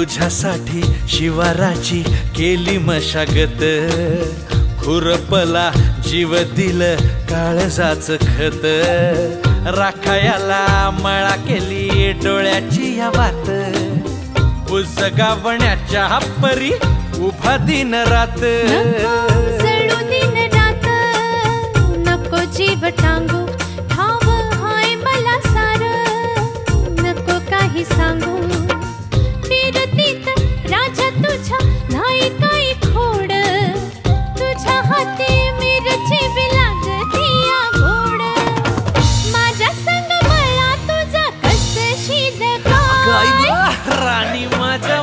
तुझ्यासाठी शिवाराची केली मशागत, खुरपला जीव दिल काळजाच खत, राखायाला मळा केली डोळ्याची या वात, बुजगावण्याच्या परी उभा दिन रात, जळू दिन रात नको जीव टांगू, ठाव हाय मला सार नको काही सांगू, फिरतीत राजा तुझ्या नाही काही खोड, तुझ्या हाती मिरची बी लागती या गोड, माझ्या संग मला तुझा कस शीद काय राणी माझ्या